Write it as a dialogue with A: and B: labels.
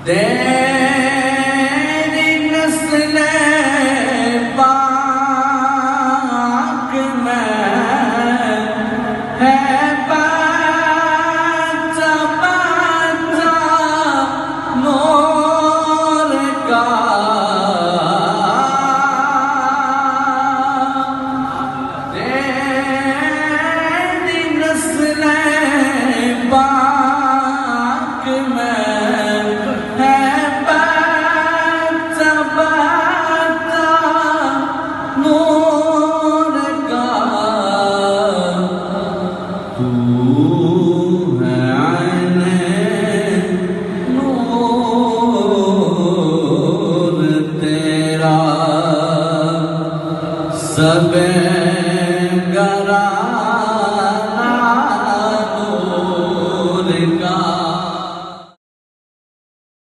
A: تیری نسل پاک میں ہے بچہ بچہ نور کا تیری نسل پاک میں سب